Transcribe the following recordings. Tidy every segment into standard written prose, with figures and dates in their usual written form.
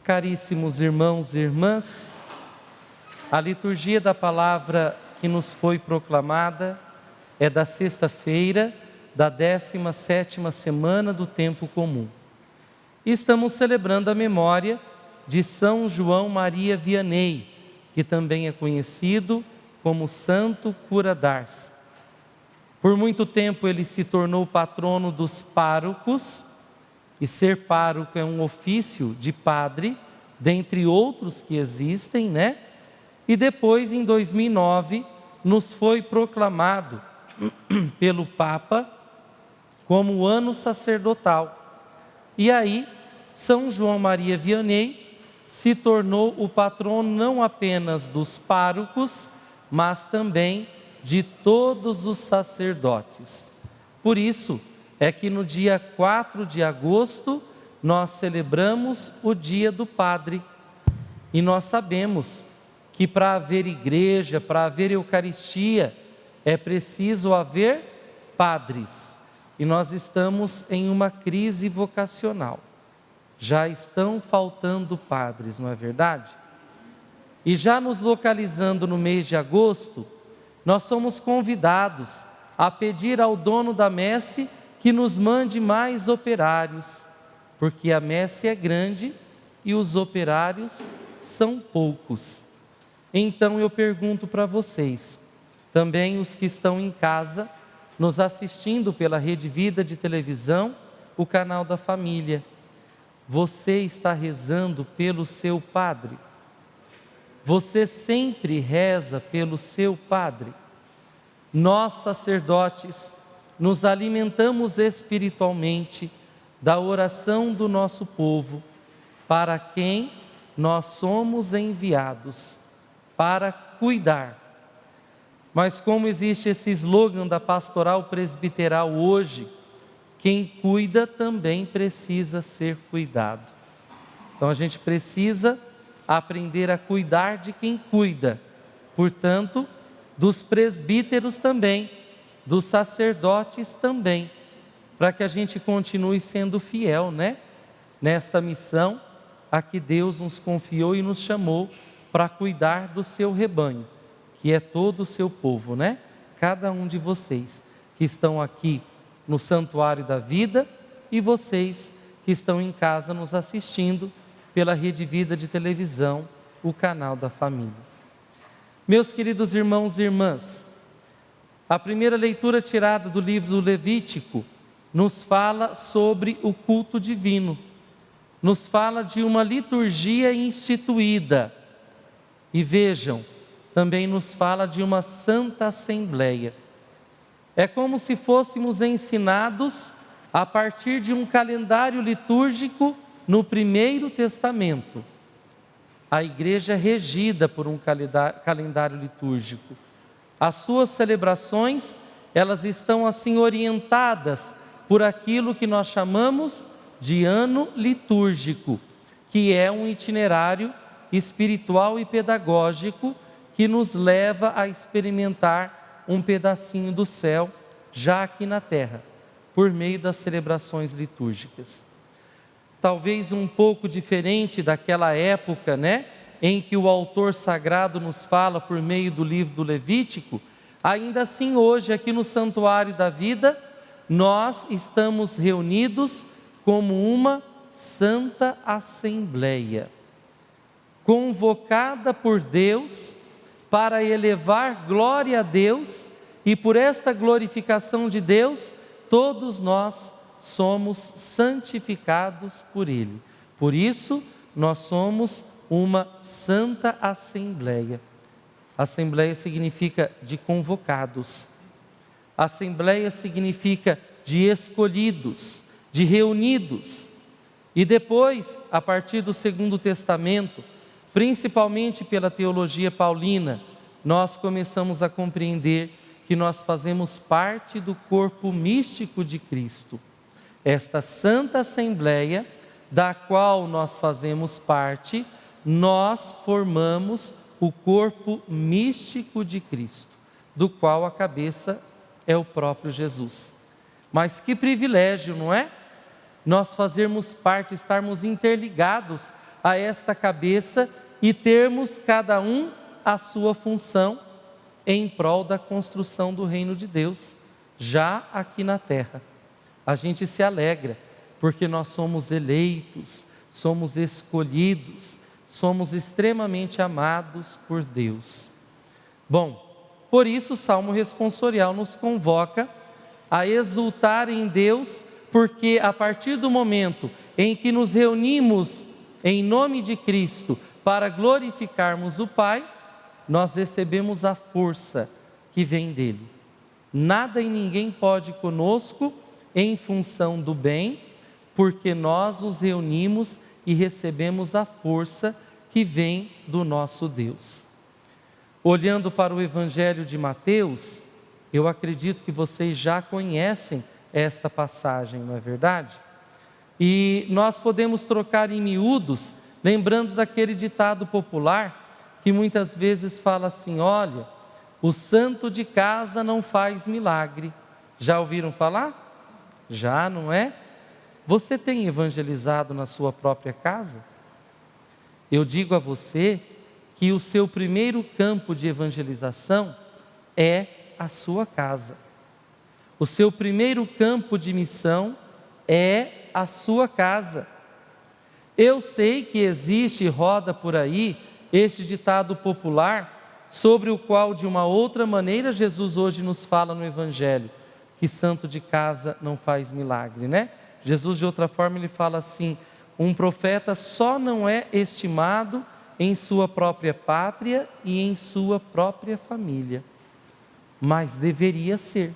Caríssimos irmãos e irmãs, a liturgia da palavra que nos foi proclamada é da sexta-feira da 17ª semana do tempo comum. E estamos celebrando a memória de São João Maria Vianney, que também é conhecido como Santo Cura d'Ars. Por muito tempo ele se tornou patrono dos párocos, e ser pároco é um ofício de padre, dentre outros que existem, né? E depois, em 2009, nos foi proclamado pelo Papa como o ano sacerdotal. E aí, São João Maria Vianney se tornou o patrono não apenas dos párocos, mas também de todos os sacerdotes. Por isso é que no dia 4 de agosto nós celebramos o Dia do Padre. E nós sabemos que para haver igreja, para haver Eucaristia, é preciso haver padres. E nós estamos em uma crise vocacional. Já estão faltando padres, não é verdade? E já nos localizando no mês de agosto, nós somos convidados a pedir ao dono da messe que nos mande mais operários, porque a messe é grande e os operários são poucos. Então eu pergunto para vocês, também os que estão em casa, nos assistindo pela Rede Vida de televisão, o canal da família, você está rezando pelo seu padre? Você sempre reza pelo seu padre? Nós, sacerdotes, nos alimentamos espiritualmente da oração do nosso povo, para quem nós somos enviados, para cuidar. Mas como existe esse slogan da pastoral presbiteral hoje, quem cuida também precisa ser cuidado. Então a gente precisa aprender a cuidar de quem cuida, portanto, dos presbíteros também, dos sacerdotes também, para que a gente continue sendo fiel, né? Nesta missão a que Deus nos confiou e nos chamou para cuidar do seu rebanho, que é todo o seu povo, né? Cada um de vocês que estão aqui no Santuário da Vida e vocês que estão em casa nos assistindo pela Rede Vida de televisão, o canal da família. Meus queridos irmãos e irmãs, a primeira leitura tirada do livro do Levítico nos fala sobre o culto divino, nos fala de uma liturgia instituída e vejam, também nos fala de uma santa assembleia. É como se fôssemos ensinados a partir de um calendário litúrgico no Primeiro Testamento. A igreja é regida por um calendário litúrgico. As suas celebrações, elas estão assim orientadas por aquilo que nós chamamos de ano litúrgico, que é um itinerário espiritual e pedagógico que nos leva a experimentar um pedacinho do céu já aqui na terra, por meio das celebrações litúrgicas. Talvez um pouco diferente daquela época, né, em que o autor sagrado nos fala por meio do livro do Levítico, ainda assim hoje aqui no Santuário da Vida, nós estamos reunidos como uma santa assembleia, convocada por Deus para elevar glória a Deus, e por esta glorificação de Deus, todos nós somos santificados por Ele. Por isso, nós somos uma santa assembleia. Assembleia significa de convocados. Assembleia significa de escolhidos, de reunidos. E depois, a partir do Segundo Testamento, principalmente pela teologia paulina, nós começamos a compreender que nós fazemos parte do corpo místico de Cristo. Esta santa assembleia, da qual nós fazemos parte, nós formamos o corpo místico de Cristo, do qual a cabeça é o próprio Jesus. Mas que privilégio, não é? Nós fazermos parte, estarmos interligados a esta cabeça e termos cada um a sua função em prol da construção do reino de Deus, já aqui na terra. A gente se alegra, porque nós somos eleitos, somos escolhidos, somos extremamente amados por Deus. Bom, por isso o Salmo responsorial nos convoca a exultar em Deus, porque a partir do momento em que nos reunimos em nome de Cristo para glorificarmos o Pai, nós recebemos a força que vem dele. Nada e ninguém pode conosco em função do bem, porque nós nos reunimos e recebemos a força que vem do nosso Deus. Olhando para o Evangelho de Mateus, eu acredito que vocês já conhecem esta passagem, não é verdade? E nós podemos trocar em miúdos, lembrando daquele ditado popular, que muitas vezes fala assim: olha, o santo de casa não faz milagre. Já ouviram falar? Já, não é? Você tem evangelizado na sua própria casa? Eu digo a você que o seu primeiro campo de evangelização é a sua casa. O seu primeiro campo de missão é a sua casa. Eu sei que existe e roda por aí este ditado popular, sobre o qual de uma outra maneira Jesus hoje nos fala no Evangelho, que santo de casa não faz milagre, né? Jesus de outra forma ele fala assim: um profeta só não é estimado em sua própria pátria e em sua própria família, mas deveria ser.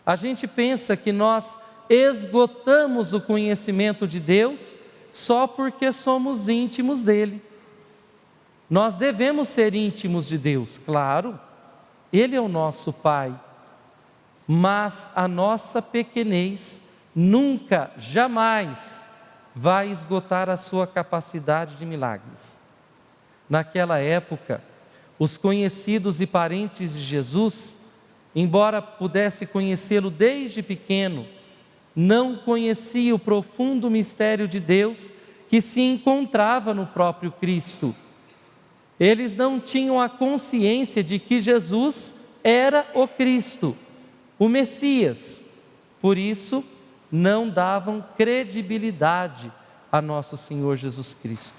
A gente pensa que nós esgotamos o conhecimento de Deus só porque somos íntimos dele. Nós devemos ser íntimos de Deus, claro, ele é o nosso Pai, mas a nossa pequenez nunca, jamais vai esgotar a sua capacidade de milagres. Naquela época, os conhecidos e parentes de Jesus, embora pudesse conhecê-lo desde pequeno, não conhecia o profundo mistério de Deus que se encontrava no próprio Cristo. Eles não tinham a consciência de que Jesus era o Cristo, o Messias. Por isso, não davam credibilidade a nosso Senhor Jesus Cristo.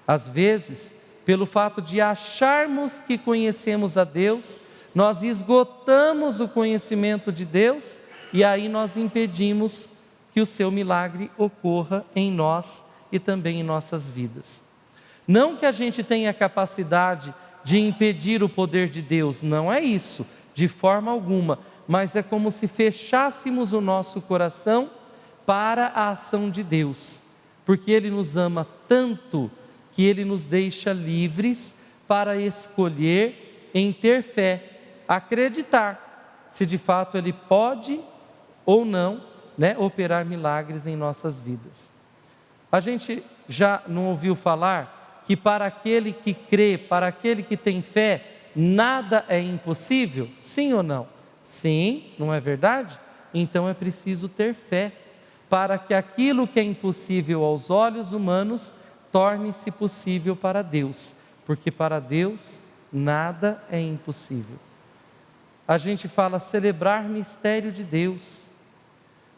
Às vezes, pelo fato de acharmos que conhecemos a Deus, nós esgotamos o conhecimento de Deus e aí nós impedimos que o seu milagre ocorra em nós e também em nossas vidas. Não que a gente tenha capacidade de impedir o poder de Deus, não é isso, de forma alguma, mas é como se fechássemos o nosso coração para a ação de Deus, porque Ele nos ama tanto que Ele nos deixa livres para escolher em ter fé, acreditar se de fato Ele pode ou não, operar milagres em nossas vidas. A gente já não ouviu falar que para aquele que crê, para aquele que tem fé, nada é impossível? Sim ou não? Sim, não é verdade? Então é preciso ter fé, para que aquilo que é impossível aos olhos humanos, torne-se possível para Deus, porque para Deus nada é impossível. A gente fala celebrar mistério de Deus.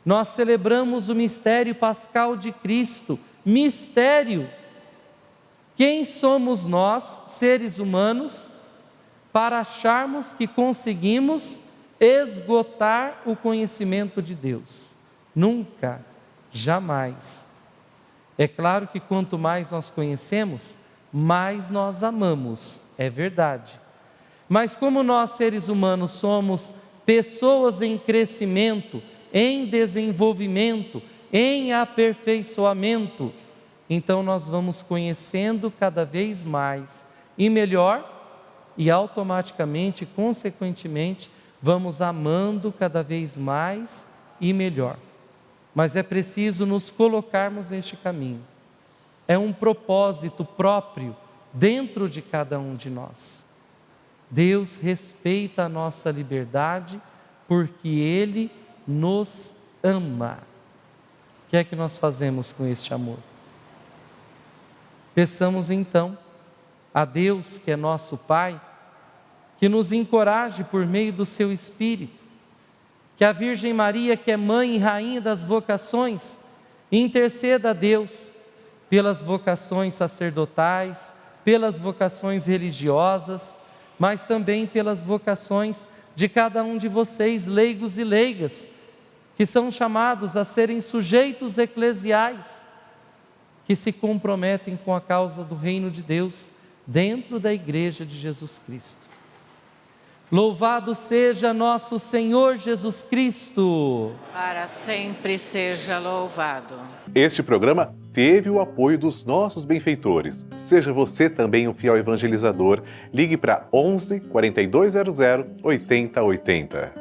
Nós celebramos o mistério pascal de Cristo, mistério. Quem somos nós, seres humanos, para acharmos que conseguimos esgotar o conhecimento de Deus? Nunca, jamais. É claro que quanto mais nós conhecemos, mais nós amamos, é verdade. Mas como nós, seres humanos, somos pessoas em crescimento, em desenvolvimento, em aperfeiçoamento, então nós vamos conhecendo cada vez mais e melhor, e automaticamente, consequentemente, vamos amando cada vez mais e melhor. Mas é preciso nos colocarmos neste caminho. É um propósito próprio dentro de cada um de nós. Deus respeita a nossa liberdade porque Ele nos ama. O que é que nós fazemos com este amor? Peçamos então a Deus, que é nosso Pai, que nos encoraje por meio do seu Espírito, que a Virgem Maria, que é mãe e rainha das vocações, interceda a Deus pelas vocações sacerdotais, pelas vocações religiosas, mas também pelas vocações de cada um de vocês, leigos e leigas, que são chamados a serem sujeitos eclesiais, que se comprometem com a causa do reino de Deus dentro da Igreja de Jesus Cristo. Louvado seja nosso Senhor Jesus Cristo! Para sempre seja louvado. Este programa teve o apoio dos nossos benfeitores. Seja você também um fiel evangelizador. Ligue para 11 4200 8080.